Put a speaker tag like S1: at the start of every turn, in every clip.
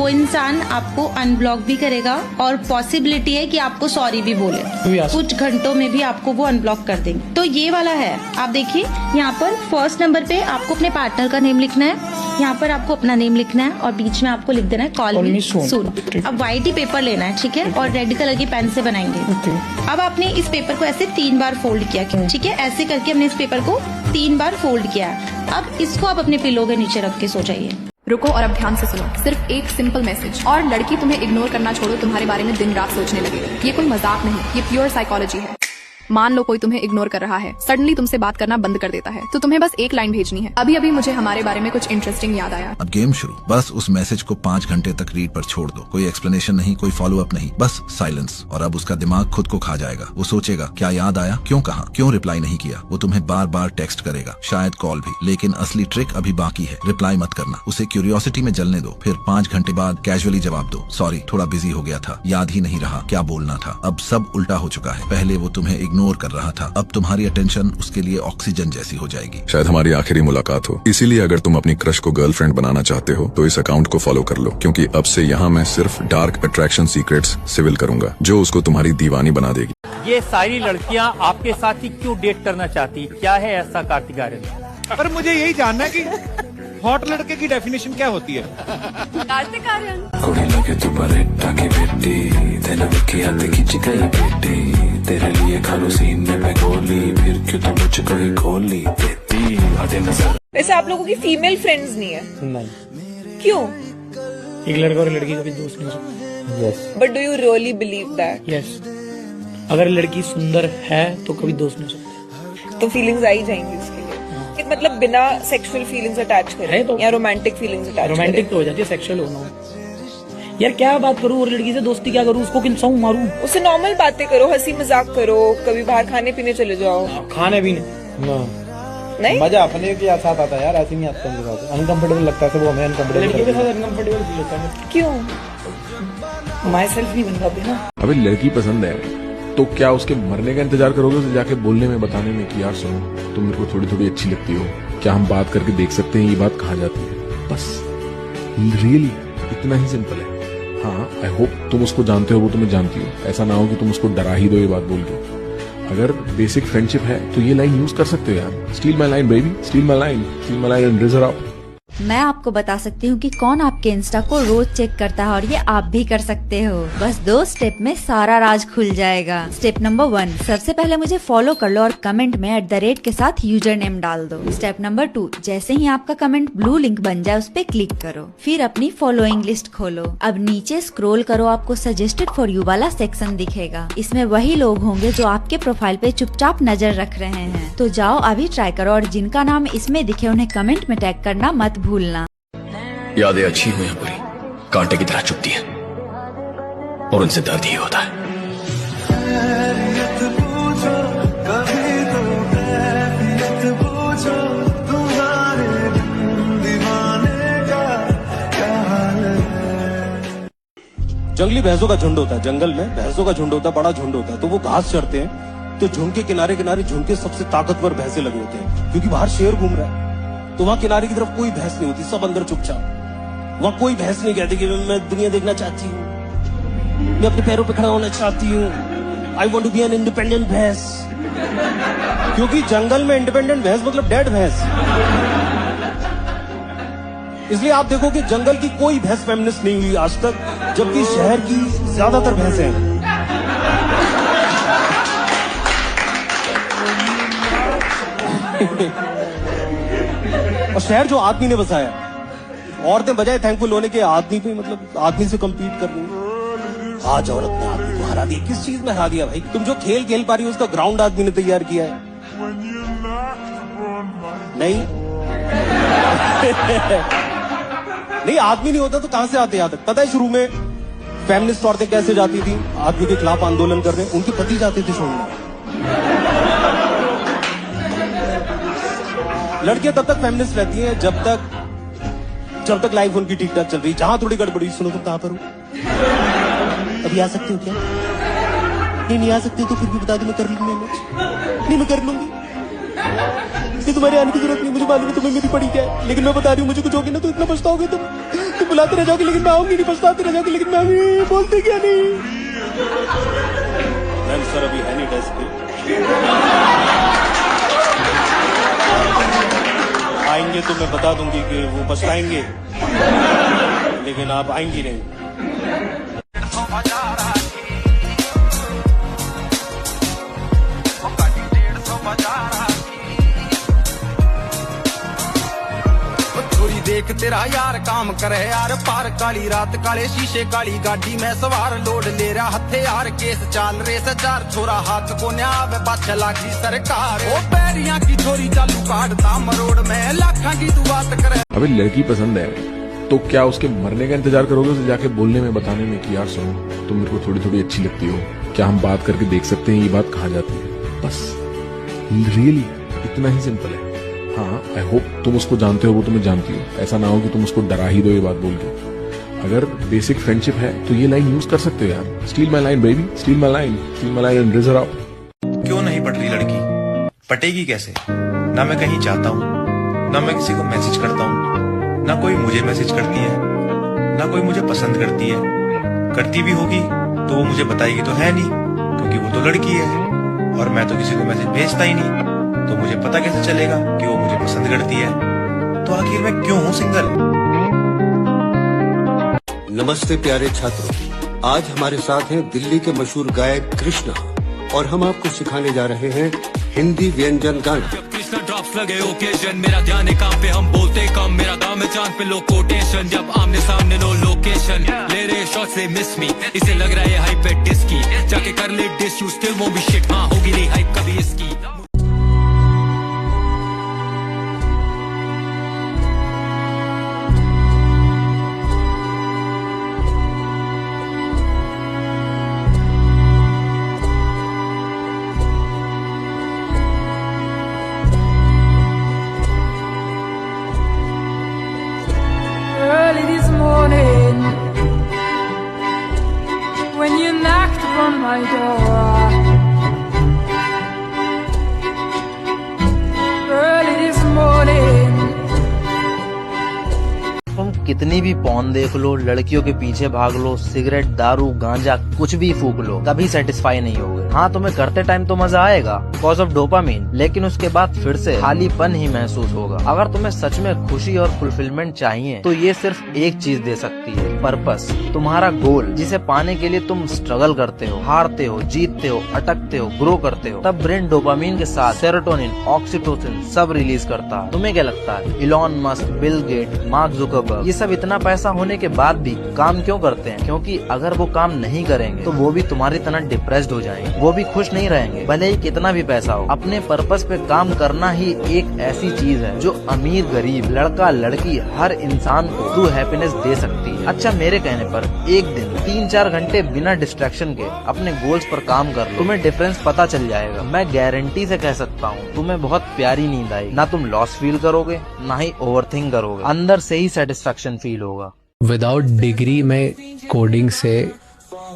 S1: वो इंसान आपको अनब्लॉक भी करेगा और पॉसिबिलिटी है कि आपको सॉरी भी बोले। कुछ घंटों में भी आपको वो अनब्लॉक कर देंगे। तो ये वाला है, आप देखिए यहाँ पर फर्स्ट नंबर पे आपको अपने पार्टनर का नेम लिखना है, यहाँ पर आपको अपना नेम लिखना है और बीच में आपको लिख देना है कॉल मी सून। अब व्हाइट ही पेपर लेना है, ठीक है, और रेड कलर की पेन से बनाएंगे। अब आपने इस पेपर को ऐसे 3 बार फोल्ड किया, ठीक है, ऐसे करके हमने इस पेपर को 3 बार फोल्ड किया। अब इसको आप अपने पिलो के नीचे रख के सो जाइए।
S2: रुको और अब ध्यान से सुनो, सिर्फ एक सिंपल मैसेज, और लड़की तुम्हें इग्नोर करना छोड़ो, तुम्हारे बारे में दिन रात सोचने लगेगी। ये कोई मजाक नहीं, ये प्योर साइकोलॉजी है। मान लो कोई तुम्हें इग्नोर कर रहा है, सडनली तुमसे बात करना बंद कर देता है, तो तुम्हें बस एक लाइन भेजनी है, अभी अभी मुझे हमारे बारे में कुछ इंटरेस्टिंग याद आया।
S3: अब गेम शुरू। बस उस मैसेज को 5 घंटे तक रीड पर छोड़ दो। कोई एक्सप्लेनेशन नहीं, कोई फॉलो अप नहीं, बस साइलेंस। और अब उसका दिमाग खुद को खा जाएगा। वो सोचेगा क्या याद आया, क्यों कहा, क्यों रिप्लाई नहीं किया। वो तुम्हें बार बार टेक्स्ट करेगा, शायद कॉल भी। लेकिन असली ट्रिक अभी बाकी है। रिप्लाई मत करना, उसे क्यूरियोसिटी में जलने दो। फिर 5 घंटे बाद कैजुअली जवाब दो, सॉरी थोड़ा बिजी हो गया था, याद ही नहीं रहा क्या बोलना था। अब सब उल्टा हो चुका है। पहले वो तुम्हें इग्नोर कर रहा था, अब तुम्हारी अटेंशन उसके लिए ऑक्सीजन जैसी हो जाएगी।
S4: शायद हमारी आखिरी मुलाकात हो, इसीलिए अगर तुम अपनी क्रश को गर्लफ्रेंड बनाना चाहते हो तो इस अकाउंट को फॉलो कर लो, क्योंकि अब से यहाँ मैं सिर्फ डार्क अट्रैक्शन सीक्रेट्स सिविल करूंगा, जो उसको तुम्हारी दीवानी बना देगी।
S5: ये सारी लड़कियां आपके साथ ही क्यों डेट करना चाहती, क्या है ऐसा कार्तिक आर्यन?
S6: पर मुझे यही जानना है कि हॉट लड़के की डेफिनेशन क्या होती है?
S2: कार्तिक आर्यन
S7: कुड़ी लगे तू बरेटा की बेटी, तेरे विकी आते खींच गई बेटी, तेरे लिए खालू सीने में गोली, फिर क्यों तू मुझको ही खोली देती आधे नजर।
S8: वैसे आप लोगों की फीमेल फ्रेंड्स नहीं है?
S9: नहीं।
S8: क्यों?
S9: एक लड़का और लड़की कभी दोस्त नहीं हो सकते। Yes.
S8: But do you really believe that?
S9: Yes. अगर लड़की सुंदर है तो कभी दोस्त नहीं हो सकते।
S8: तो फीलिंग्स आ ही जाएंगी उसके लिए। मतलब बिना सेक्सुअल फीलिंग्स अटैच करें तो, या रोमांटिक फीलिंग्स अटैच करें।
S9: रोमांटिक तो हो जाती है, सेक्सुअल होना। यार क्या बात करूं, और लड़की से दोस्ती क्या करूं, उसको किनसाऊं मारूं?
S8: उससे नॉर्मल बातें करो, हंसी मजाक करो, कभी बाहर खाने पीने चले जाओ।
S9: खाने पीने
S8: नहीं,
S10: मजा अपने के साथ आता है यार, ऐसे नहीं आता उनके साथ। अनकंफर्टेबल लगता है, वो हमें अनकंफर्टेबल।
S9: लड़की के साथ अनकंफर्टेबल फील होता है।
S8: क्यों? माई सेल्फ नहीं बन पाती ना।
S4: अबे लड़की पसंद है तो क्या उसके मरने का इंतजार करोगे, उसे जाके बोलने में, बताने में कि यार सुनो तुम मेरे को थोड़ी थोड़ी अच्छी लगती हो, क्या हम बात करके देख सकते हैं ये बात कहाँ जाती है? बस रियली इतना ही सिंपल है। हाँ आई होप तुम उसको जानते हो, वो तुम्हें जानती हो। ऐसा ना हो कि तुम उसको डरा ही दो ये बात बोल के। अगर बेसिक फ्रेंडशिप है तो ये लाइन यूज कर सकते हो यार। Steal my line baby, steal my line, steel my line and reserve up.
S11: मैं आपको बता सकती हूँ कि कौन आपके इंस्टा को रोज चेक करता है, और ये आप भी कर सकते हो। बस 2 स्टेप में सारा राज खुल जाएगा। स्टेप नंबर 1, सबसे पहले मुझे फॉलो कर लो और कमेंट में @ के साथ यूजर नेम डाल दो। स्टेप नंबर 2, जैसे ही आपका कमेंट ब्लू लिंक बन जाए उस पे क्लिक करो, फिर अपनी फॉलोइंग लिस्ट खोलो। अब नीचे स्क्रॉल करो, आपको सजेस्टेड फॉर यू वाला सेक्शन दिखेगा। इसमें वही लोग होंगे जो आपके प्रोफाइल पे चुपचाप नजर रख रहे हैं। तो जाओ अभी ट्राई करो, और जिनका नाम इसमें दिखे उन्हें कमेंट में टैग करना मत भूलना।
S7: यादें अच्छी हुई हैं बुरी, कांटे की तरह चुभती हैं, और उनसे दर्द ही होता है।
S12: जंगली भैंसों का झुंड होता है, जंगल में भैंसों का झुंड होता है, बड़ा झुंड होता है। तो वो घास चढ़ते हैं, तो झुंड के किनारे किनारे झुंड के सबसे ताकतवर भैंसे लगे होते हैं, क्योंकि बाहर शेर घूम रहा है। तो वहां किनारे की तरफ कोई भैंस नहीं होती, सब अंदर चुपचाप। वहां कोई भैंस नहीं कहती कि मैं दुनिया देखना चाहती हूँ, मैं अपने पैरों पे खड़ा होना चाहती हूँ, I want to be an independent भैंस। क्योंकि जंगल में इंडिपेंडेंट भैंस मतलब डेड भैंस। इसलिए आप देखो कि जंगल की कोई भैंस फेमिनिस्ट नहीं हुई आज तक, जबकि शहर की ज्यादातर भैंसें हैं। और शहर जो आदमी ने बसाया, औरतें बजाय थैंकफुल होने के आदमी पे, मतलब आदमी से कम्पीट कर रही है। आज औरत ने आदमी को हरा दिया। किस चीज में हरा दिया भाई? तुम जो खेल खेल पा रही हो उसका ग्राउंड आदमी ने तैयार किया है। नहीं नहीं, आदमी नहीं होता तो कहां से आते यहाँ तक? पता है शुरू में फेमिनिस्ट औरतें कैसे जाती थी आदमी के खिलाफ आंदोलन करने? उनके पति जाते थे छोड़ने। लड़कियां तब तक फेमिनिस्ट रहती हैं जब तक लाइफ उनकी ठीक ठाक चल रही। जहां थोड़ी गड़बड़ी, सुनो तुम कहां पर हो, अभी आ सकते हो क्या? नहीं आ सकते तो फिर भी बता दो, मैं कर लूंगी मैनेज। नहीं मैं कर लूंगी। कि तुम्हारे आने की जरूरत नहीं, मुझे मालूम है तुम्हें मेरी पड़ी क्या है, लेकिन मैं बता रही हूँ मुझे कुछ होगी ना तो इतना पछताओगे तुम बुलाते रह जाओगे लेकिन मैं आऊंगी नहीं, पछताते रह जाओगे लेकिन मैं आऊंगी, बोलते क्या नहीं। मैम सर अभी है नहीं डेस्क पे, आएंगे तो मैं बता दूंगी कि वो पछताएंगे, लेकिन आप आएंगी नहीं।
S13: देख तेरा यार काम करे यार पार, काली रात काले शीशे काली गाड़ी में सवार, लोड ले रहा हथियार, केस चाल रे सजार, छोरा हाथ को न्याव बादशाह लागी सरकार, ओ पैरिया की छोरी चालू काटता मरोड़ में लाखा की तू बात करे।
S4: अबे लड़की पसंद है तो क्या उसके मरने का इंतजार करोगे, उसे जाके बोलने में बताने में कि यार सुनो तुम मेरे को थोड़ी थोड़ी अच्छी लगती हो, क्या हम बात करके देख सकते हैं, ये बात कहाँ जाती है, बस रियली इतना ही सिंपल है। हाँ आई होप तुम उसको जानते हो, वो तुम्हें जानती हो, ऐसा ना हो कि तुम उसको डरा ही दो ये बात बोल के। अगर बेसिक फ्रेंडशिप है तो ये लाइन यूज कर सकते हो यार, steal my line baby, steal my line and razor up.
S14: क्यों नहीं पढ़ रही लड़की, पटेगी कैसे, ना मैं कहीं जाता हूँ, ना मैं किसी को मैसेज करता हूँ, ना कोई मुझे मैसेज करती है, ना कोई मुझे पसंद करती है, करती भी होगी तो वो मुझे बताएगी तो है नहीं, क्योंकि वो तो लड़की है और मैं तो किसी को मैसेज भेजता ही नहीं, तो मुझे पता कैसे चलेगा कि वो मुझे पसंद करती है, तो आखिर मैं क्यों हूँ सिंगल।
S15: नमस्ते प्यारे छात्रों, आज हमारे साथ हैं दिल्ली के मशहूर गायक कृष्णा और हम आपको सिखाने जा रहे हैं हिंदी व्यंजन गाना।
S16: कृष्णा ड्रॉप्स लगे ओकेजन, मेरा ध्यान है काम पे हम बोलते कम, मेरा गाँव में चांद पे लो कोटेशन, जब आमने सामने नो लोकेशन, ले रहे शॉट से मिस मी, इसे लग रहा है हाइप पे डिस्की, जाके कर ले this you still won't be shit, हाँ होगी नहीं हाइप कभी इसकी।
S17: Early this morning, when you knocked on my door, early this morning.
S18: तुम कितनी भी पॉर्न देख लो, लड़कियों के पीछे भाग लो, सिगरेट दारू गांजा कुछ भी फूक लो, कभी सेटिस्फाई नहीं होगे। हाँ तुम्हें करते टाइम तो मजा आएगा बिकॉज ऑफ डोपामिन, लेकिन उसके बाद फिर से खालीपन ही महसूस होगा। अगर तुम्हें सच में खुशी और फुलफिलमेंट चाहिए तो ये सिर्फ एक चीज दे सकती है, पर्पस, तुम्हारा गोल, जिसे पाने के लिए तुम स्ट्रगल करते हो, हारते हो, जीतते हो, अटकते हो, ग्रो करते हो। तब ब्रेन डोपामिन के साथ सेरोटोनिन, ऑक्सीटोसिन सब रिलीज करता है। तुम्हें क्या लगता है Elon Musk, Bill Gate, Mark Zuckerberg ये सब इतना पैसा होने के बाद भी काम क्यों करते हैं? क्योंकि अगर वो काम नहीं करेंगे तो वो भी तुम्हारी तरह डिप्रेस्ड हो जाएंगे, वो भी खुश नहीं रहेंगे भले ही कितना भी पैसा हो। अपने पर्पस पे काम करना ही एक ऐसी चीज है जो अमीर गरीब, लड़का लड़की हर इंसान को ट्रू हैप्पीनेस दे सकती है। अच्छा मेरे कहने पर एक दिन 3-4 घंटे बिना डिस्ट्रैक्शन के अपने गोल्स पर काम कर लो, तुम्हें डिफरेंस पता चल जाएगा। मैं गारंटी से कह सकता हूँ तुम्हें बहुत प्यारी नींद आएगी, ना तुम लॉस फील करोगे ना ही ओवरथिंक करोगे, अंदर से ही सेटिस्फेक्शन फील होगा।
S19: विदाउट डिग्री में कोडिंग से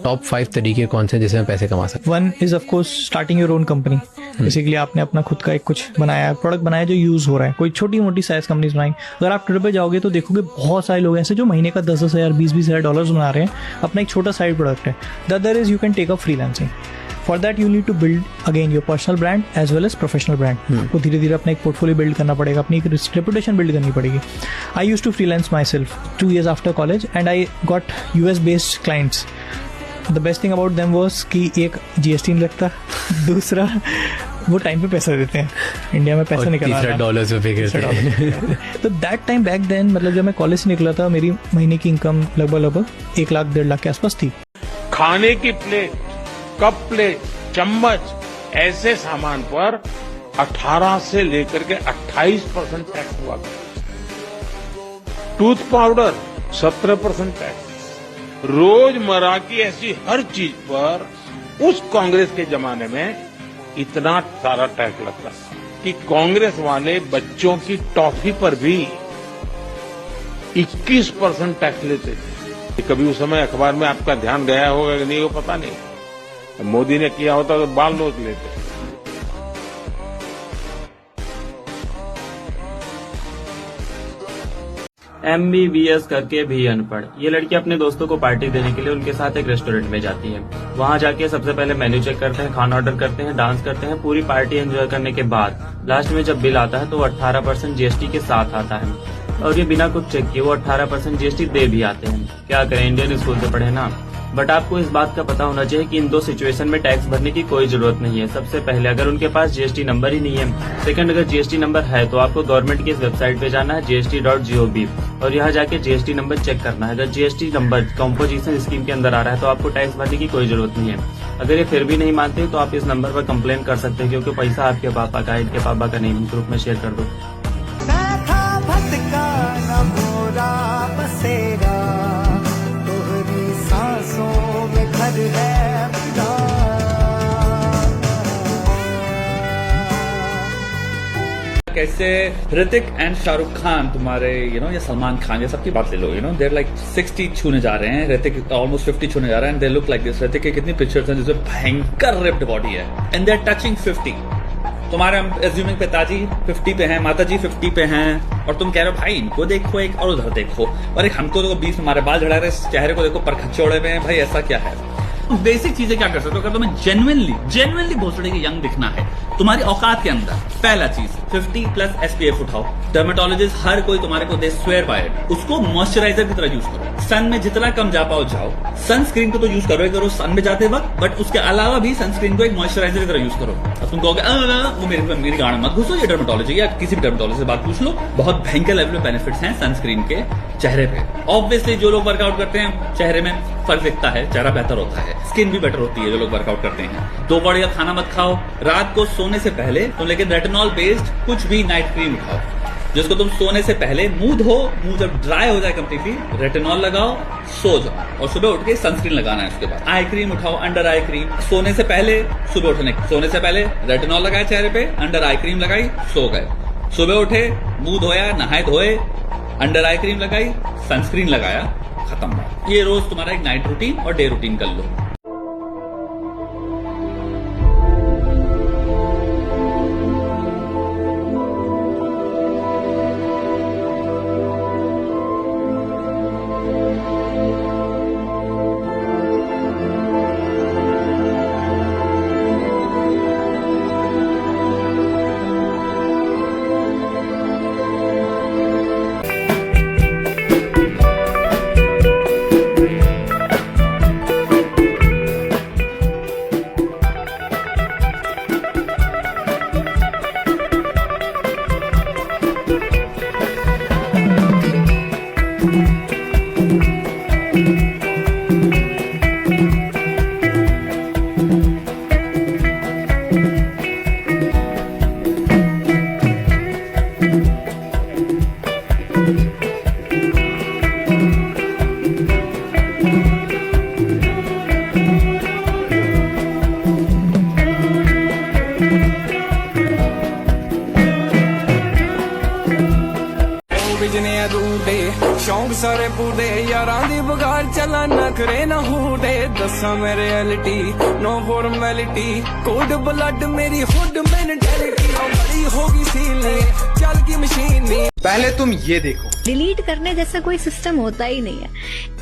S19: टॉप 5 तरीके कौन से जिसमें पैसे कमा सकते?
S20: One is of course starting your own company. Basically आपने अपना खुद का एक कुछ बनाया है, प्रोडक्ट बनाया जो यूज हो रहा है। कोई छोटी मोटी साइज कंपनीज बनाई, अगर आप ट्विटर पे जाओगे तो देखोगे बहुत सारे लोग ऐसे जो महीने का 10,000 20,000 डॉलर्स बना रहे हैं, अपना एक छोटा साइड प्रोडक्ट है। The other is you can take up freelancing. For that you need to build again your personal brand as well as professional brand. आपको धीरे धीरे अपना एक पोर्टफोलियो बिल्ड करना पड़ेगा, अपनी एक रेपुटेशन बिल्ड करनी पड़ेगी। I use to freelance myself 2 years after college and I got US based clients. The best thing about them was कि एक GST नहीं लगता, दूसरा वो टाइम पे पैसा देते हैं, इंडिया में पैसा निकलना है
S19: $डॉलर्स पे करते।
S20: तो दैट टाइम बैक देन, मतलब जब मैं कॉलेज से निकला था, मेरी महीने की इनकम लगभग 1 लाख 1.5 लाख के आसपास थी।
S21: खाने की प्लेट, कप प्लेट, चम्मच, ऐसे सामान पर 18 से लेकर के 28% टैक्स हुआ करता। Tooth powder 17% tax. रोजमर्रा की ऐसी हर चीज पर उस कांग्रेस के जमाने में इतना सारा टैक्स लगता था कि कांग्रेस वाले बच्चों की टॉफी पर भी 21% टैक्स लेते थे। कभी उस समय अखबार में आपका ध्यान गया होगा कि नहीं वो पता नहीं, मोदी ने किया होता तो बाल नोच लेते।
S1: MBBS करके भी अनपढ़। ये लड़की अपने दोस्तों को पार्टी देने के लिए उनके साथ एक रेस्टोरेंट में जाती है। वहां जाके सबसे पहले मेन्यू चेक करते हैं, खाना ऑर्डर करते हैं, डांस करते हैं, पूरी पार्टी एंजॉय करने के बाद लास्ट में जब बिल आता है तो वो 18% GST के साथ आता है। और ये बिना कुछ चेक किए वो 18% GST दे भी आते हैं। क्या करें, इंडियन स्कूल से पढ़े ना। बट आपको इस बात का पता होना चाहिए कि इन दो सिचुएशन में टैक्स भरने की कोई जरूरत नहीं है। सबसे पहले अगर उनके पास GST नंबर ही नहीं है, सेकंड अगर GST नंबर है तो आपको गवर्नमेंट की इस वेबसाइट पे जाना है gst.gov और यहाँ जाके GST नंबर चेक करना है। अगर GST नंबर कंपोजिशन स्कीम के अंदर आ रहा है तो आपको टैक्स भरने की कोई जरूरत नहीं है। अगर ये फिर भी नहीं मानते तो आप इस नंबर पर कंप्लेन कर सकते हैं, क्योंकि पैसा आपके पापा का, इनके पापा का नहीं। ग्रुप में शेयर कर दो।
S22: कैसे ऋतिक एंड शाहरुख खान तुम्हारे या सलमान खान ये सबकी बात ले लो, देर लाइक 60 छूने जा रहे हैं, ऋतिक ऑलमोस्ट 50 छूने जा रहे हैं, they look like this. Hrithik के कितनी पिक्चर्स हैं जिसमें भयंकर रिप्ड बॉडी है एंड दे आर टचिंग 50। तुम्हारे हम एज्यूमिंग पिताजी 50 पे हैं, माताजी 50 पे हैं, और तुम कह रहे हो भाई इनको देखो एक और उधर देखो, और एक हमको तो 20 हमारे बाल झड़ा रहे, चेहरे को देखो परखच्चे उड़े हुए हैं, भाई ऐसा क्या है। बेसिक चीजें क्या कर सकते हो, अगर तुम्हें जेन्युइनली भोसड़ी के यंग दिखना है तुम्हारी औकात के अंदर, पहला चीज 50+ SPF उठाओ। डर्मेटोलॉजिस्ट हर कोई तुम्हारे को दे स्वेयर बाय इट, उसको मॉइस्चराइजर की तरह यूज करो। सन में जितना कम जा पाओ जाओ, सनस्क्रीन को तो यूज करो सन में जाते वक्त, बट उसके अलावा भी सनस्क्रीन को एक मॉइस्चराइजर की तरह यूज करो। अब तुम कहोगे वो मेरी गाड़ मत घुसो, ये डर्मेटोलॉजी या किसी भी डर्मेटोलॉजिस्ट से बात पूछ लो, बहुत भयंकर लेवल में बेनिफिट्स हैं सनस्क्रीन के चेहरे पे। ऑब्वियसली जो लोग वर्कआउट करते हैं चेहरे में फर्क दिखता है, चेहरा बेहतर होता है, स्किन भी बेटर होती है जो लोग वर्कआउट करते हैं। 2 बड़े खाना मत खाओ, रात को सोने से पहले तुम लेकिन रेटिनॉल बेस्ड कुछ भी नाइट क्रीम उठाओ, जिसको तुम सोने से पहले मुंह धो, मुंह जब ड्राई हो जाए कंप्लीटली रेटिनॉल लगाओ, सो जाओ, और सुबह उठ के सनस्क्रीन लगाना है। उसके बाद आई क्रीम उठाओ, अंडर आई क्रीम। सोने से पहले सोने से पहले रेटिनॉल लगाए चेहरे पे, अंडर आई क्रीम लगाई, सो गए। सुबह उठे, मुंह धोया, नहाए धोए, अंडर आई क्रीम लगाई, सनस्क्रीन लगाया, खत्म। ये रोज तुम्हारा एक नाइट रूटीन और डे रूटीन कर लो।
S13: शौक सारे पूरे यारां दी बगाड़ चला नखरे न हूडे दसा मेरे reality no formality cold blood मेरी हुड मेंटालिटी बड़ी होगी सीनी चल की मशीन।
S6: पहले तुम ये देखो,
S23: डिलीट करने जैसा कोई सिस्टम होता ही नहीं है।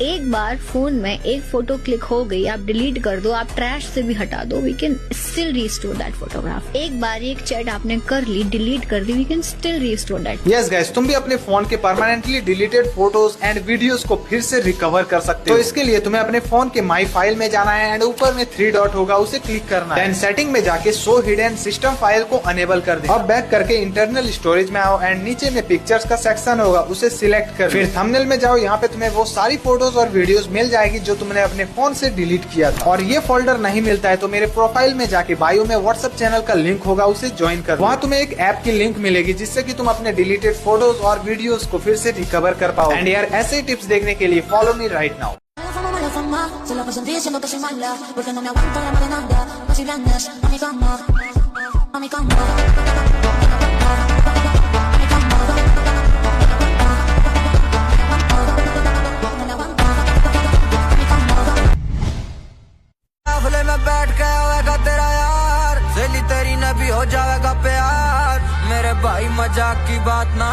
S23: एक बार फोन में एक फोटो क्लिक हो गई, आप डिलीट कर दो, आप ट्रैश से भी हटा दो, we can still restore that photograph. एक बार एक चैट आपने कर ली, डिलीट कर दी, we can still restore that.
S6: Yes guys, तुम भी अपने फोन के permanently deleted photos and videos को फिर से रिकवर कर सकते हो। तो इसके लिए तुम्हें अपने फोन के माई फाइल में जाना है एंड ऊपर में 3 डॉट होगा, उसे क्लिक करना है। देन सेटिंग में जाके शो हिडन सिस्टम फाइल को अनेबल कर दे। अब बैक करके इंटरनल स्टोरेज में आओ एंड नीचे में पिक्चर्स का सेक्शन होगा, उसे सिलेक्ट कर। फिर थंबनेल में जाओ, यहाँ पे तुम्हें वो सारी फोटोज और वीडियोस मिल जाएगी जो तुमने अपने फोन से डिलीट किया था। और ये फोल्डर नहीं मिलता है तो मेरे प्रोफाइल में जाके बायो में व्हाट्सएप चैनल का लिंक होगा, उसे ज्वाइन कर। वहाँ तुम्हें एक ऐप की लिंक मिलेगी जिससे कि तुम अपने डिलीटेड फोटोज और वीडियोस को फिर से रिकवर कर पाओ। एंड यार ऐसे टिप्स देखने के लिए follow me right now.
S24: Solo por sentir siento que soy mala, porque no me aguanto la marinada. No si vienes a mi cama, a mi cama.
S13: काफले में बैठ के आवेगा तेरा यार, सहेली तेरी ने भी हो जाएगा प्यार। मेरे भाई मजाक की बात ना,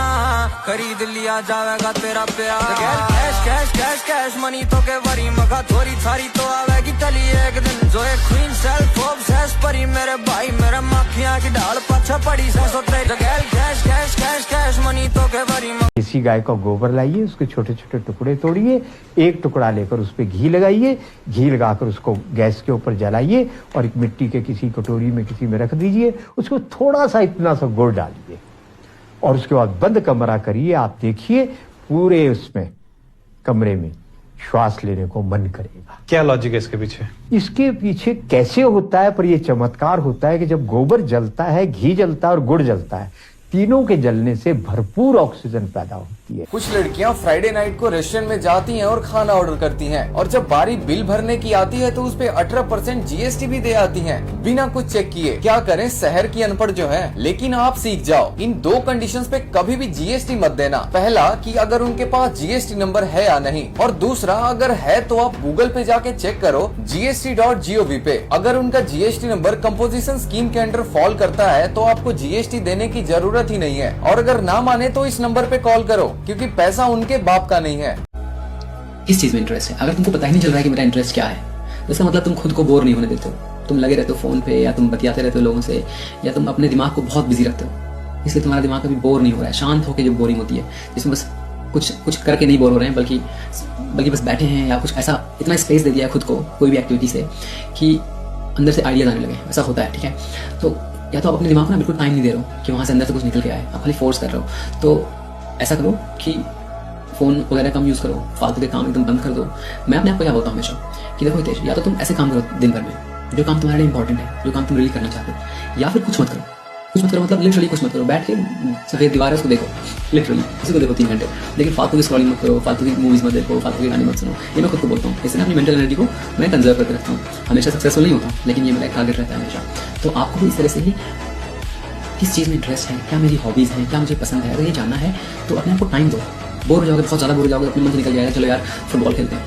S13: खरीद लिया जाएगा तेरा प्यार। Cash cash cash cash money तो के वरी मगा थोड़ी थारी तो आवेगी तली एक दिन। जो एक क्वीन सेल्फ ऑब्सेस परी मेरे भाई मेरे मक्खियां की ढाल पछा पड़ी से सोते। Cash cash cash cash money तो के वरी।
S2: किसी गाय का गोबर लाइए, उसके छोटे छोटे टुकड़े तोड़िए, एक टुकड़ा लेकर उस पर घी लगाइए, घी लगाकर उसको गैस के ऊपर जलाइए और एक मिट्टी के किसी कटोरी में किसी में रख दीजिए। उसको थोड़ा सा इतना सा गुड़ डालिए और उसके बाद बंद कमरा करिए। आप देखिए पूरे उसमें कमरे में श्वास लेने को मन करेगा।
S3: क्या लॉजिक है इसके पीछे?
S2: इसके पीछे कैसे होता है, पर यह चमत्कार होता है कि जब गोबर जलता है, घी जलता है और गुड़ जलता है, तीनों के जलने से भरपूर ऑक्सीजन पैदा होती है।
S5: कुछ लड़कियां फ्राइडे नाइट को रेस्टोरेंट में जाती हैं और खाना ऑर्डर करती हैं और जब बारी बिल भरने की आती है तो उस पे 18% जीएसटी भी दे आती हैं बिना कुछ चेक किए। क्या करें शहर की अनपढ़ जो है। लेकिन आप सीख जाओ, इन 2 कंडीशंस पे कभी भी जीएसटी मत देना। पहला कि अगर उनके पास जीएसटी नंबर है या नहीं, और दूसरा अगर है तो आप गूगल पे जाके चेक करो gst.gov पे। अगर उनका जीएसटी नंबर कंपोजिशन स्कीम के अंडर फॉल करता है तो आपको जीएसटी देने की जरूरत ही नहीं है। और अगर ना माने तो इस नंबर पे कॉल करो, क्योंकि पैसा उनके बाप का नहीं है।
S10: किस चीज में इंटरेस्ट है? अगर तुमको पता ही नहीं चल रहा है कि मेरा इंटरेस्ट क्या है, तो इसका मतलब तुम खुद को बोर नहीं होने देते हो। तुम लगे रहते हो फोन पे, या तुम बतियाते रहते हो लोगों से, या तुम अपने दिमाग को बहुत बिजी रखते हो, इसलिए तुम्हारा दिमाग कभी बोर नहीं हो रहा है। शांत होकर जब बोरिंग होती है, जिसमें बस कुछ करके नहीं बोर हो रहे हैं, बल्कि बस बैठे हैं, या कुछ ऐसा इतना स्पेस दे दिया है खुद को कोई भी एक्टिविटी से कि अंदर से आइडियाज आने लगे। ऐसा होता है, ठीक है। तो या तो आप अपने दिमाग को ना बिल्कुल टाइम नहीं दे रहे हो कि वहाँ से अंदर से कुछ निकल के आए, आप खाली फोर्स कर रहे हो। तो ऐसा करो कि फोन वगैरह कम यूज़ करो, फालतू के काम एकदम बंद कर दो। मैं अपने आप को क्या बोलता हूँ हमेशा कि देखो हितेश, या तो तुम ऐसे काम करो दिन भर में जो काम तुम्हारे लिए इंपॉर्टेंट है, जो काम तुम रियली करना चाहते हो, या फिर कुछ मत करो। कुछ मत करो मतलब लिटरली कुछ मत करो। बैठ के सफेद दीवार है उसको देखो, लिटरली उसी को देखो 3 घंटे। लेकिन फालतू की स्क्रॉलिंग मत करो, फालतू की मूवीज मत देखो, फालतू के गाने मत सुनो। ये मैं खुद को बोलता हूँ। इससे अपनी मेंटल एनर्जी को मैं कंजर्व करके रखता हूँ। हमेशा सक्सेसफुल नहीं होता, लेकिन ये मेरा टारगेट रहता है हमेशा। तो आपको भी इस तरह से ही किस चीज़ में इंटरेस्ट है, क्या मेरी हॉबीज़ हैं, क्या मुझे पसंद है, अगर ये जानना है तो अपने आप को टाइम दो। बोर हो जाओगे, बहुत ज़्यादा बोर हो जाओगे, अपने मन से निकल जाएगा चलो यार फुटबॉल खेलते हैं।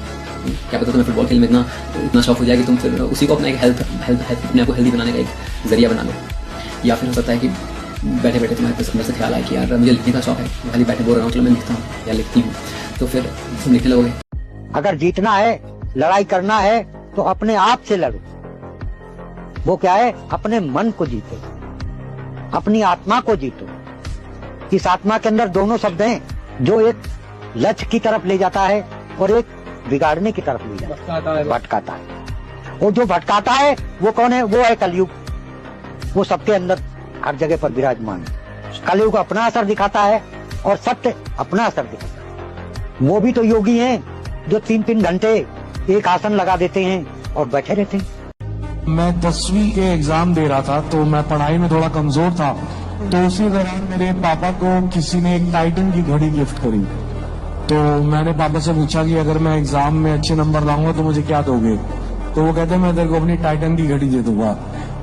S10: क्या पता तुम्हें फुटबॉल खेलने में इतना शौक हो जाए कि तुम फिर उसी को अपना एक हेल्थ अपने आप को हेल्दी बनाने का एक जरिया बना लो। या फिर हो सकता है कि बैठे बैठे तुम्हारे पास अंदर से ख्याल आए कि यार मुझे लिखने का शौक है, खाली बैठे बोर रहा हूँ, चलो मैं लिखता हूँ या लिखती हूँ, तो फिर तुम लिखने लगोगे।
S2: अगर जीतना है, लड़ाई करना है तो अपने आप से लड़ो। वो क्या है, अपने मन को जीतो, अपनी आत्मा को जीतो। इस आत्मा के अंदर दोनों शब्द हैं, जो एक लक्ष्य की तरफ ले जाता है और एक बिगाड़ने की तरफ ले जाता है, भटकाता है। और जो भटकाता है वो कौन है? वो है कलयुग। वो सबके अंदर हर जगह पर विराजमान है। कलयुग अपना असर दिखाता है और सत्य अपना असर दिखाता है। वो भी तो योगी हैं जो 3-3 घंटे एक आसन लगा देते हैं और बैठे रहते हैं।
S25: मैं 10वीं के एग्जाम दे रहा था, तो मैं पढ़ाई में थोड़ा कमजोर था। तो उसी दौरान मेरे पापा को किसी ने एक टाइटन की घड़ी गिफ्ट करी। तो मैंने पापा से पूछा कि अगर मैं एग्जाम में अच्छे नंबर लाऊंगा तो मुझे क्या दोगे? तो वो कहते मैं तेरे को अपनी टाइटन की घड़ी दे दूंगा।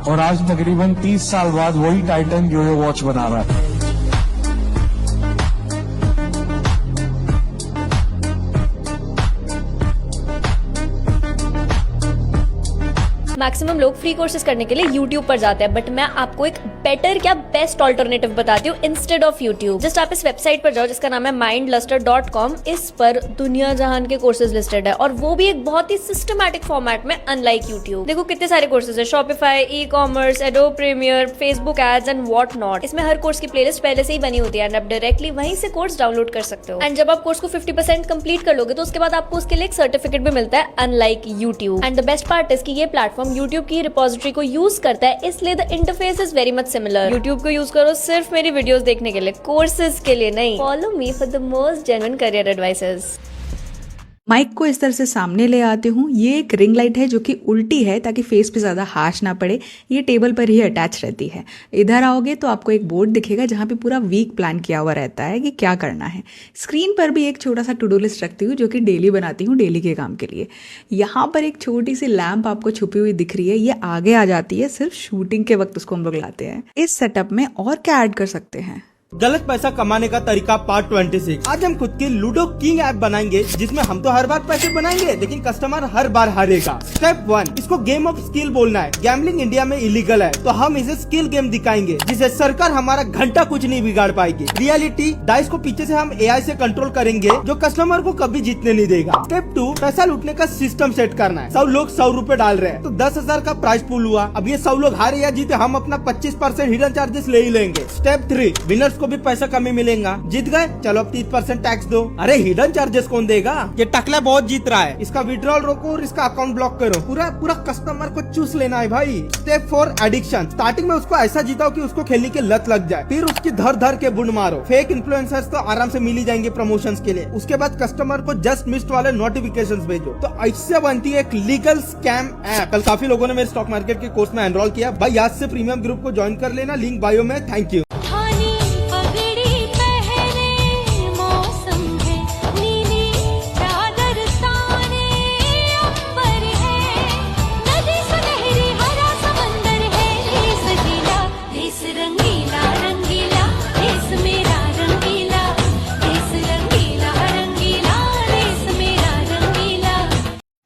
S25: और आज तकरीबन 30 साल बाद वही टाइटन जो है वॉच बना रहा है।
S26: मैक्सिमम लोग फ्री कोर्सेज करने के लिए YouTube पर जाते हैं, बट मैं आपको एक बेटर क्या बेस्ट ऑल्टरनेटिव बताती हूँ इंस्टेड ऑफ YouTube। जस्ट आप इस वेबसाइट पर जाओ जिसका नाम है mindluster.com। इस पर दुनिया जहान के कोर्सेज लिस्टेड है, और वो भी एक बहुत ही सिस्टमैटिक फॉर्मेट में, अनलाइक YouTube। देखो कितने सारे कोर्सेज है, Shopify, e-commerce, Adobe Premiere, Facebook ads and what not. इसमें हर कोर्स की प्लेलिस्ट पहले से ही बनी होती है एंड आप डायरेक्टली वहीं से कोर्स डाउनलोड कर सकते हो। एंड जब आप कोर्स को 50% कंप्लीट कर लोगे तो उसके बाद आपको उसके लिए एक सर्टिफिकेट भी मिलता है, unlike YouTube। And the best part is कि ये प्लेटफॉर्म YouTube की रिपोजिटरी को यूज करता है, इसलिए the interface is very much similar. YouTube को यूज करो सिर्फ मेरी वीडियोस देखने के लिए, कोर्सेज के लिए नहीं। Follow me for the most genuine career advices.
S27: Mic को इस तरह से सामने ले आती हूँ। ये एक रिंग लाइट है जो कि उल्टी है ताकि फेस पे ज़्यादा हाश ना पड़े। ये टेबल पर ही अटैच रहती है। इधर आओगे तो आपको एक बोर्ड दिखेगा जहाँ पे पूरा वीक प्लान किया हुआ रहता है कि क्या करना है। स्क्रीन पर भी एक छोटा सा टू डू लिस्ट रखती हूँ जो कि डेली बनाती हूँ, डेली के काम के लिए। यहाँ पर एक छोटी सी लैम्प आपको छुपी हुई दिख रही है, ये आगे आ जाती है सिर्फ शूटिंग के वक्त उसको हम लोग लाते हैं। इस सेटअप में और क्या ऐड कर सकते हैं?
S3: गलत पैसा कमाने का तरीका पार्ट 26। आज हम खुद की लूडो किंग ऐप बनाएंगे जिसमें हम तो हर बार पैसे बनाएंगे लेकिन कस्टमर हर बार हारेगा। स्टेप 1, इसको गेम ऑफ स्किल बोलना है। गैम्बलिंग इंडिया में इलीगल है तो हम इसे स्किल गेम दिखाएंगे जिसे सरकार हमारा घंटा कुछ नहीं बिगाड़ पाएगी। रियलिटी, डाइस को पीछे से हम AI से कंट्रोल करेंगे जो कस्टमर को कभी जीतने नहीं देगा। स्टेप 2, पैसा लूटने का सिस्टम सेट करना है। 100 लोग 100 रुपए डाल रहे हैं तो 10,000 का प्राइस पूल हुआ। अब ये 100 लोग हारे या जीते हम अपना 25% हिडन चार्जेस ले ही लेंगे। स्टेप 3, विनर्स को भी पैसा कमी मिलेगा। जीत गए, चलो अब 30% टैक्स दो। अरे हिडन चार्जेस कौन देगा? ये टकला बहुत जीत रहा है, इसका विड्रॉल रोको और इसका अकाउंट ब्लॉक करो। पूरा कस्टमर को चूस लेना है भाई। Step 4, addiction. स्टार्टिंग में उसको ऐसा जीताओ कि उसको खेलने की लत लग जाए, फिर उसकी धर के बुंड मारो। फेक इन्फ्लुएंसर्स तो आराम से मिल ही जाएंगे प्रमोशंस के लिए। उसके बाद कस्टमर को जस्ट मिस्ड वाले नोटिफिकेशंस भेजो। तो ऐसे बनती है एक लीगल स्कैम ऐप। कल काफी लोगों ने मेरे स्टॉक मार्केट के कोर्स में एनरोल किया। भाई आज से प्रीमियम ग्रुप को ज्वाइन कर लेना, लिंक बायो में। Thank you.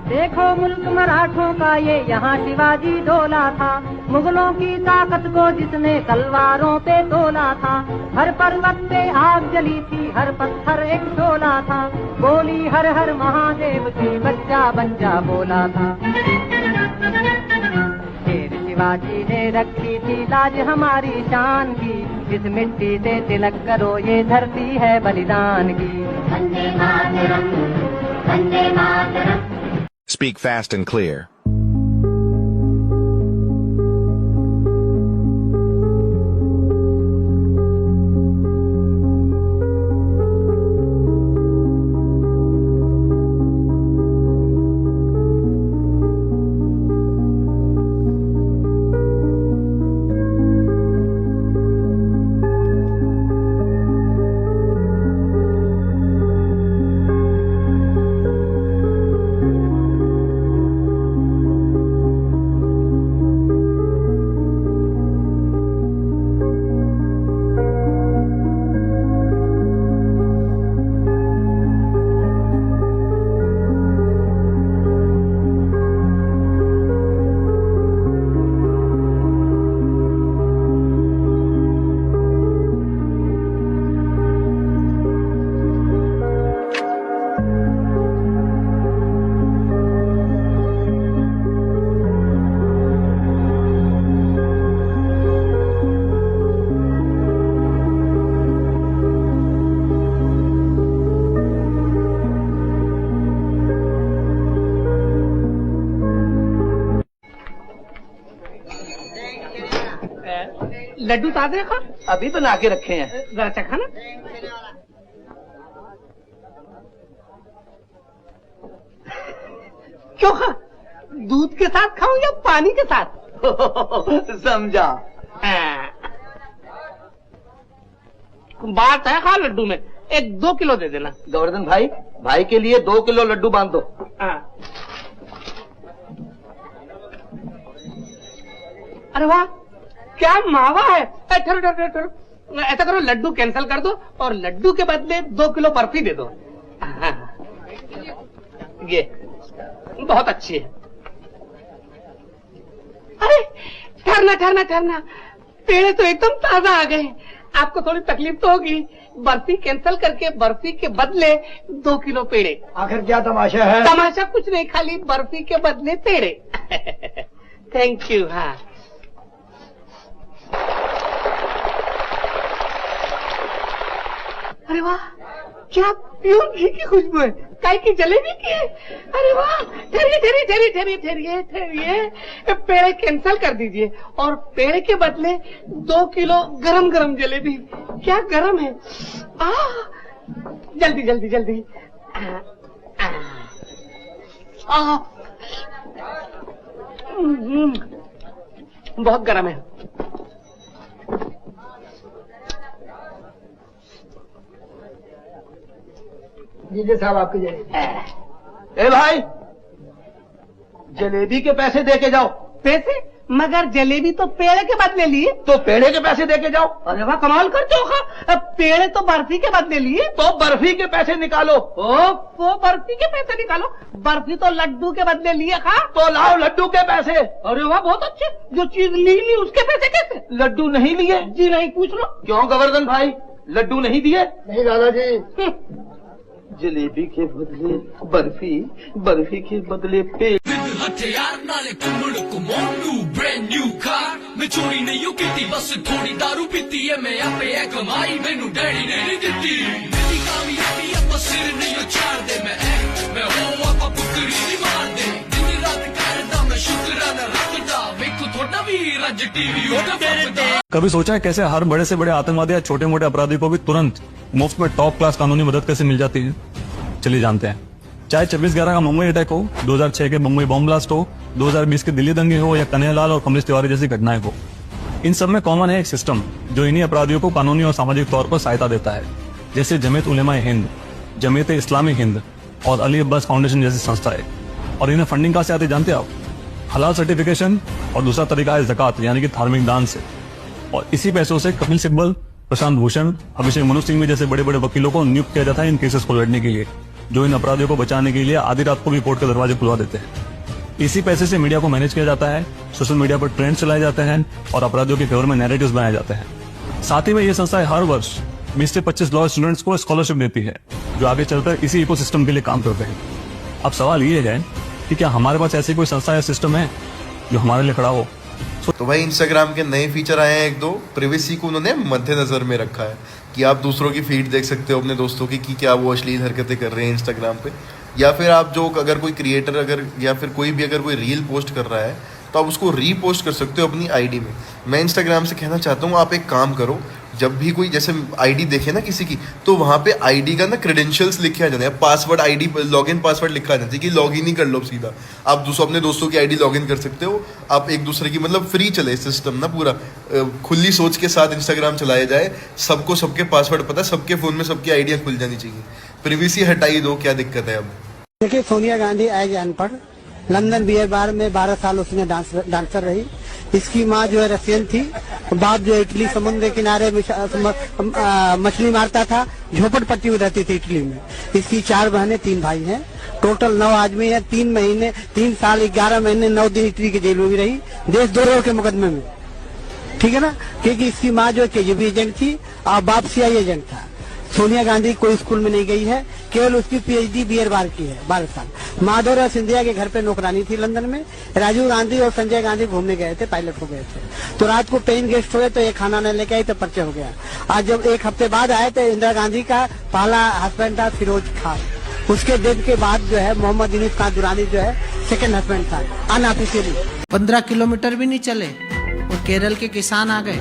S4: देखो मुल्क मराठों का ये यहाँ शिवाजी डोला था, मुगलों की ताकत को जिसने तलवारों पे तोला था। हर पर्वत पे आग जली थी, हर पत्थर एक शोला था, बोली हर हर महादेव की बच्चा बच्चा बोला था। शेर शिवाजी ने रखी थी लाज हमारी शान की, इस मिट्टी से तिलक करो ये धरती है बलिदान की। Vande Mataram, Vande Mataram.
S7: Speak fast and clear.
S8: Laddu ताजे खा, अभी बना के रखे हैं, जरा चखा ना। क्यों खा? दूध के साथ खाऊं या पानी के साथ? समझा। बात है खा लड्डू में, 1-2 किलो दे देना।
S18: गोवर्धन भाई, भाई के लिए 2 किलो लड्डू बांध दो।
S8: अरे वाह, क्या मावा है। ठहरो, ऐसा करो लड्डू कैंसिल कर दो और लड्डू के बदले 2 किलो बर्फी दे दो। ये बहुत अच्छी है। अरे ठहरना, पेड़े तो एकदम ताजा आ गए। आपको थोड़ी तकलीफ तो होगी, बर्फी कैंसिल करके बर्फी के बदले 2 किलो पेड़े।
S18: आखिर क्या तमाशा है?
S8: तमाशा कुछ नहीं, खाली बर्फी के बदले पेड़े। Thank you. हाँ, अरे वाह, क्या प्योर घी की खुशबू है, काय की जलेबी की है। अरे वाह, ठहरिए, पेड़े कैंसिल कर दीजिए और पेड़े के बदले 2 किलो गरम गरम जलेबी। क्या गरम है। जल्दी। बहुत गरम है।
S18: दीजिए साहब आपकी जलेबी। ए भाई, जलेबी के पैसे दे के जाओ।
S8: पैसे? मगर जलेबी तो पेड़े के बदले लिए।
S9: तो पेड़े के पैसे दे के जाओ।
S8: अरे वाह, कमाल करते हो खा। पेड़े तो बर्फी के बदले लिए।
S9: तो बर्फी के पैसे निकालो।
S8: वो बर्फी के पैसे निकालो। बर्फी तो लड्डू के बदले लिए खा।
S9: तो लाओ लड्डू के पैसे।
S8: अरे वाह, बहुत अच्छे। जो चीज ली उसके पैसे कैसे?
S9: लड्डू नहीं लिए?
S8: जी नहीं, पूछ लो।
S9: क्यों गोवर्धन भाई, लड्डू नहीं दिए? नहीं दादाजी। जलेबी के बदले बर्फी, बर्फी के बदले पेड़।
S13: हथियार नाले कुमड़ कुमोंडू ब्रांड न्यू कार मैं चोरी नहीं की बस थोड़ी दारू पीती है मैं आपे है कमाई मैनू डैडी ने नहीं दिती मेरी कामयाबी अब सिर नहीं उछाड़ दे मैं हो आपा पुत्री नहीं मार दे दिन रात करदा मैं शुक्राना रखदा वेखो थोड़ा भी रज टीवी होता
S11: कभी सोचा है कैसे हर बड़े से बड़े आतंकवादी या छोटे मोटे अपराधी को भी तुरंत मुफ्त में टॉप क्लास कानूनी मदद कैसे मिल जाती है? चलिए जानते हैं। चाहे 26/11 का मुंबई अटैक हो, 2006 के मुंबई बॉम्ब ब्लास्ट हो, 2020 के दिल्ली दंगे हो या कन्हैयालाल और कमलेश तिवारी जैसी घटनाएं हो, इन सब में कॉमन है एक सिस्टम जो इन्हीं अपराधियों को कानूनी और सामाजिक तौर पर सहायता देता है, जैसे जमीयत उलेमा हिंद, जमीयत इस्लामी हिंद और अली अब्बास फाउंडेशन जैसी संस्थाएं। और इन्हें फंडिंग कहाँ से आती जानते हैं आप? हलाल सर्टिफिकेशन और दूसरा तरीका है ज़कात यानी कि धार्मिक दान से। और इसी पैसों से कपिल सिब्बल, प्रशांत भूषण, अभिषेक मनु सिंघवी जैसे बड़े बड़े वकीलों को नियुक्त किया जाता है इन केसेस को लड़ने के लिए, जो इन अपराधियों को बचाने के लिए आधी रात को भी कोर्ट के दरवाजे खुलवा देते हैं। इसी पैसे से मीडिया को मैनेज किया जाता है, सोशल मीडिया पर ट्रेंड चलाए जाते हैं और अपराधियों के फेवर में नैरेटिव्स बनाए जाते हैं। साथ ही में ये संस्थाएं हर वर्ष 20 से 25 लॉ स्टूडेंट्स को स्कॉलरशिप देती है, जो आगे चलकर इसी इकोसिस्टम के लिए काम करते हैं। अब सवाल ये है कि क्या हमारे पास ऐसी कोई संस्था या सिस्टम है जो हमारे लिए खड़ा हो?
S12: तो भाई इंस्टाग्राम के नए फीचर आए हैं एक दो। प्रिवेसी को उन्होंने मद्देनजर में रखा है कि आप दूसरों की फीड देख सकते हो अपने दोस्तों की कि क्या वो अश्लील हरकतें कर रहे हैं इंस्टाग्राम पे, या फिर आप जो अगर कोई क्रिएटर अगर या फिर कोई भी अगर कोई रील पोस्ट कर रहा है तो आप उसको रीपोस्ट कर सकते हो अपनी आईडी में। मैं इंस्टाग्राम से कहना चाहता हूँ आप एक काम करो, जब भी कोई जैसे आईडी देखे ना किसी की, तो वहाँ पे आईडी का ना क्रेडेंशियल्स लिखे आ जाते हैं, पासवर्ड आईडी लॉगिन पासवर्ड लिखा आ जाता है कि लॉगिन ही कर लो सीधा। आप अपने दोस्तों की आईडी लॉगिन कर सकते हो, आप एक दूसरे की मतलब फ्री चले सिस्टम ना पूरा, खुली सोच के साथ इंस्टाग्राम चलाया जाए, सबको सबके पासवर्ड पता है, सबके फ़ोन में सबकी आइडियाँ खुल जानी चाहिए। प्रिवेसी हटाई दो, क्या दिक्कत है अब?
S14: देखिए, सोनिया गांधी एज अनपढ़ लंदन बियर बार में 12 साल उसने डांसर रही। इसकी माँ जो है रशियन थी, बाप जो इटली समुद्र के किनारे मछली मारता था, झोपड़पट्टी में रहती थी इटली में। इसकी 4 बहनें 3 भाई हैं, टोटल 9 आदमी है। 3 साल 11 महीने 9 दिन इटली की जेल में भी रही, देशद्रोह के मुकदमे में, ठीक है ना, क्योंकि इसकी माँ जो केजीबी एजेंट थी और बाप सीआईए एजेंट था। सोनिया गांधी कोई स्कूल में नहीं गई है, केवल उसकी पीएचडी बियर बार की है 12 साल। माधवराव सिंधिया के घर पे नौकरानी थी लंदन में। राजीव गांधी और संजय गांधी घूमने गए थे, पायलट हो गए थे, तो रात को पेइंग गेस्ट हुए तो ये खाना नहीं लेके आई तो पर्चे हो गया। आज जब 1 हफ्ते बाद आए तो इंदिरा गांधी का पहला हस्बैंड था फिरोज खान, उसके डेथ के बाद जो है मोहम्मद यूनुस खान दुरानी जो है सेकंड हस्बैंड था अनऑफिशियली।
S15: 15 किलोमीटर भी नहीं चले और केरल के किसान आ गए,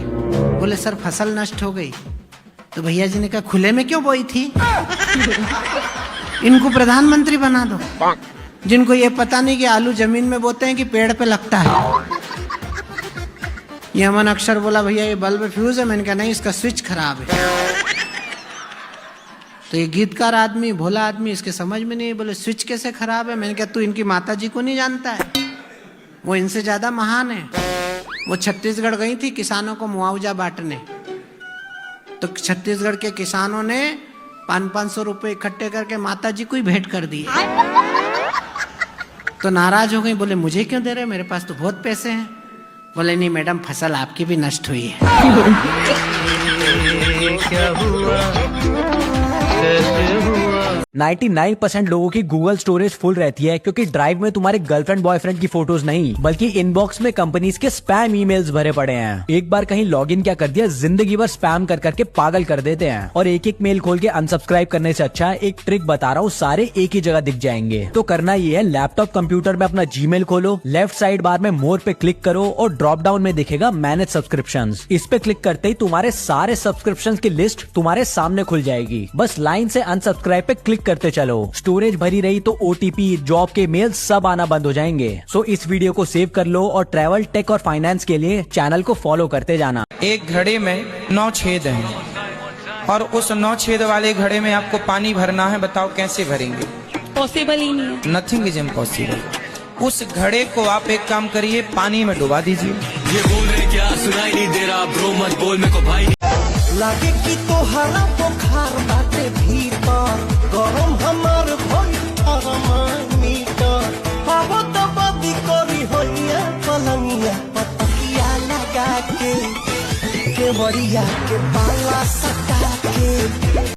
S15: बोले सर फसल नष्ट हो गई। तो भैया जी ने कहा खुले में क्यों बोई थी, इनको प्रधानमंत्री बना दो, जिनको ये पता नहीं कि आलू जमीन में बोते हैं कि पेड़ पे लगता है। ये अमन अक्षर बोला भैया ये बल्ब फ्यूज है, मैंने कहा नहीं इसका स्विच खराब है। तो ये गीतकार आदमी भोला आदमी, इसके समझ में नहीं, बोले स्विच कैसे खराब है। मैंने कहा तू इनकी माता जी को नहीं जानता है, वो इनसे ज्यादा महान है। वो छत्तीसगढ़ गई थी किसानों को मुआवजा बांटने, तो छत्तीसगढ़ के किसानों ने 500-500 रुपए इकट्ठे करके माता जी को ही भेंट कर दिए। तो नाराज हो गई, बोले मुझे क्यों दे रहे, मेरे पास तो बहुत पैसे हैं। बोले नहीं मैडम फसल आपकी भी नष्ट हुई है।
S16: क्या हुआ? 99% लोगों की गूगल स्टोरेज फुल रहती है क्योंकि ड्राइव में तुम्हारे गर्लफ्रेंड बॉयफ्रेंड की फोटोज नहीं बल्कि इनबॉक्स में कंपनीज के स्पैम ईमेल्स भरे पड़े हैं। एक बार कहीं लॉगिन क्या कर दिया, जिंदगी भर स्पैम कर करके पागल कर देते हैं। और एक एक मेल खोल के अनसब्सक्राइब करने से अच्छा एक ट्रिक बता रहा हूँ, सारे एक ही जगह दिख जाएंगे। तो करना ये है, लैपटॉप कंप्यूटर में अपना जीमेल खोलो, लेफ्ट साइड बार में मोर पे क्लिक करो और ड्रॉप डाउन में दिखेगा मैनेज सब्सक्रिप्शंस। इस पे क्लिक करते ही तुम्हारे सारे सब्सक्रिप्शंस की लिस्ट तुम्हारे सामने खुल जाएगी। बस लाइन से अनसब्सक्राइब पे क्लिक करते चलो। स्टोरेज भरी रही तो ओटीपी, जॉब के मेल सब आना बंद हो जाएंगे। सो इस वीडियो को सेव कर लो और ट्रैवल, टेक और फाइनेंस के लिए चैनल को फॉलो करते जाना।
S17: एक घड़े में 9 छेद हैं और उस 9 छेद वाले घड़े में आपको पानी भरना है, बताओ कैसे भरेंगे?
S28: पॉसिबल ही नहीं है।
S17: Nothing is impossible. उस घड़े को आप एक काम करिए, पानी में डुबा दीजिए।
S13: ये बोल रहे क्या सुनाई नहीं दे रहा ब्रो, मत बोल मेरे को भाई।
S1: लागे कि तोहरा बुखार बाटे भीतर, गरम हमार भइल थर्मामीटर। हवा तो बदी करी होइया पलंगिया, पतकिया लगा के केवड़िया के